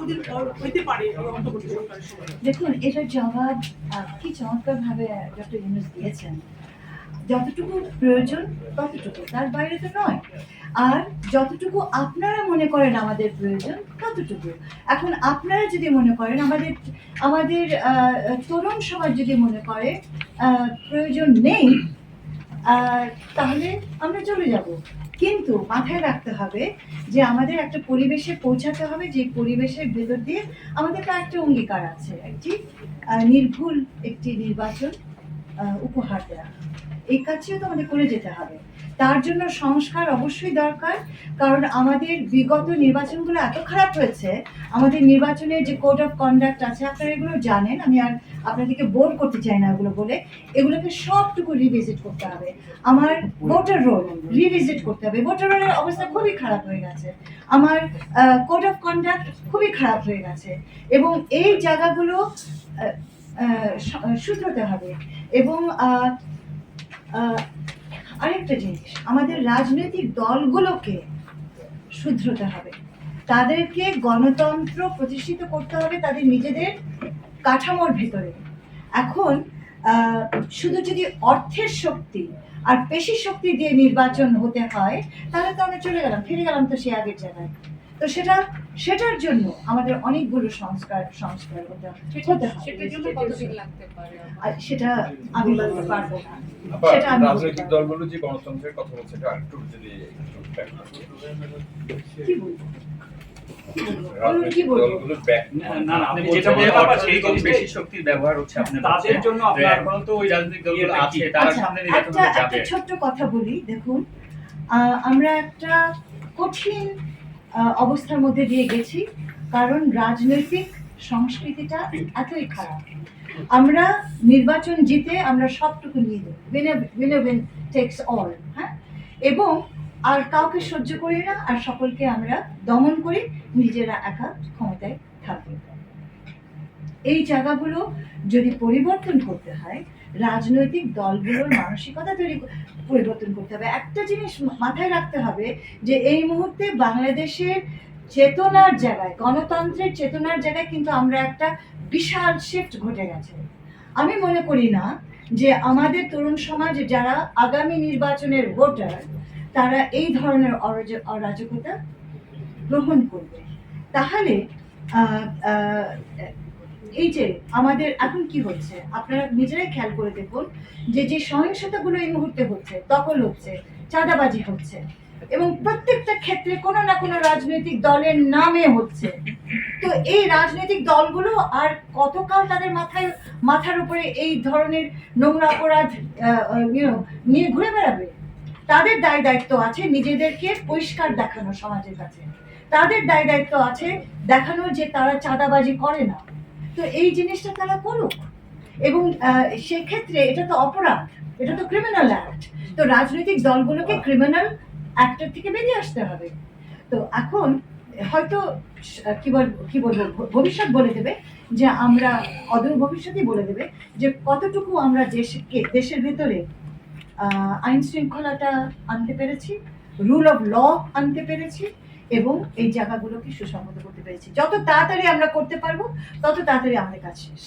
কতদিন পর হইতে পারে এই অন্তর্বর্তী সরকারের সময়? দেখুন, এটার জবাব কি চমৎকারভাবে ডক্টর ইউনূস দিয়েছেন। যতটুকু প্রয়োজন ততটুকু, তার বাইরে তো নয়। আর যতটুকু আপনারা মনে করেন আমাদের প্রয়োজন ততটুকু। এখন আপনারা যদি মনে করেন আমাদের আমাদের তরুণ সমাজ যদি মনে করে প্রয়োজন নেই, তাহলে আমরা চলে যাব। কিন্তু মাথায় রাখতে হবে যে আমাদের একটা পরিবেশে পৌঁছাতে হবে, যে পরিবেশের ভেতর দিয়ে আমাদের তো একটা অঙ্গীকার আছে, একটি নির্ভুল একটি নির্বাচন উপহার দেওয়া। এই কাজটিও তো আমাদের করে যেতে হবে। তার জন্য সংস্কার অবশ্যই দরকার, কারণ আমাদের বিগত নির্বাচনগুলো এত খারাপ হয়েছে। আমাদের নির্বাচনের যে কোড অফ কন্ডাক্ট আছে, আপনারা এগুলো জানেন, আমি আর আপনাদেরকে বোর করতে চাই না এগুলো বলে। এগুলোকে সবটুকু রিভিজিট করতে হবে। আমার ভোটার রোল রিভিজিট করতে হবে। ভোটার রোলের অবস্থা খুবই খারাপ হয়ে গেছে। আমার কোড অফ কন্ডাক্ট খুবই খারাপ হয়ে গেছে, এবং এই জায়গাগুলো শুধরাতে হবে। এবং আরেকটা জিনিস, আমাদের রাজনৈতিক দলগুলোকে শুধরাতে হবে। তাদেরকে গণতন্ত্র প্রতিষ্ঠিত করতে হবে তাদের নিজেদের কাঠামোর ভেতরে। এখন শুধু যদি অর্থের শক্তি আর পেশি শক্তি দিয়ে নির্বাচন হতে হয়, তাহলে তো আমরা ফিরে গেলাম তো সে আগের জায়গায়। তো সেটার জন্য আমাদের অনেকগুলো সংস্কার হতে হবে। আর সেটা আমি বলতে পারবো না। সেটা আমি রাজনৈতিক দলগুলো যে গণতন্ত্রের কথা বলছে এটা আরেকটু যদি কি বলবো? একটা ছোট্ট কথা বলি। দেখুন, আমরা একটা কঠিন অবস্থার মধ্যে দিয়ে গেছি, কারণ রাজনৈতিক সংস্কৃতিটা এতই খারাপ। আমরা নির্বাচন জিতে আমরা সবটুকু নিয়ে দেব, উইনার টেকস অল, হ্যাঁ, এবং আর কাউকে সহ্য করি না, আর সকলকে আমরা দমন করি, নিজেরা একা ক্ষমতায় থাকি। এই জায়গাগুলো যদি পরিবর্তন করতে হয়, রাজনৈতিক দলগুলোর মানসিকতা পরিবর্তন করতে হবে। একটা জিনিস মাথায় রাখতে হবে যে এই মুহূর্তে বাংলাদেশের চেতনার জায়গায়, গণতন্ত্রের চেতনার জায়গায় কিন্তু আমরা একটা বিশাল শিফট ঘটে গেছে। আমি মনে করি না যে আমাদের তরুণ সমাজ যারা আগামী নির্বাচনের ভোটার, তারা এই ধরনের অরাজকতা গ্রহণ করবে। তাহলে এই যে আমাদের এখন কি হচ্ছে, আপনারা নিজেরাই খেয়াল করে দেখুন যে সহিংসতাগুলো এই মুহূর্তে হচ্ছে, দখল হচ্ছে, চাঁদাবাজি হচ্ছে, এবং প্রত্যেকটা ক্ষেত্রে কোনো না কোনো রাজনৈতিক দলের নামে হচ্ছে। তো এই রাজনৈতিক দলগুলো আর কতকাল তাদের মাথার উপরে এই ধরনের নোংরা অপরাধ নিয়ে ঘুরে বেড়াবে? তাদের দায় দায়িত্ব আছে নিজেদেরকে পরিষ্কার দেখানো সমাজের কাছে। তাদের দায় দায়িত্ব আছে দেখানো যে তারা চাঁদাবাজি করে না। তো এই জিনিসটা তারা করুক, এবং সেক্ষেত্রে এটা তো অপরাধ, এটা তো ক্রিমিনাল অ্যাক্ট। তো রাজনৈতিক দলগুলোকে ক্রিমিনাল অ্যাক্টের থেকে বেরিয়ে আসতে হবে। তো এখন হয়তো কি বলবো, ভবিষ্যৎ বলে দেবে যে আমরা, অদূর ভবিষ্যৎই বলে দেবে যে কতটুকু আমরা দেশের ভেতরে আইন শৃঙ্খলাটা আনতে পেরেছি, রুল অফ ল আনতে পেরেছি, এবং এই জায়গাগুলোকে সুসংহত করতে পেরেছি। যত তাড়াতাড়ি আমরা করতে পারবো তত তাড়াতাড়ি আমাদের কাজ শেষ।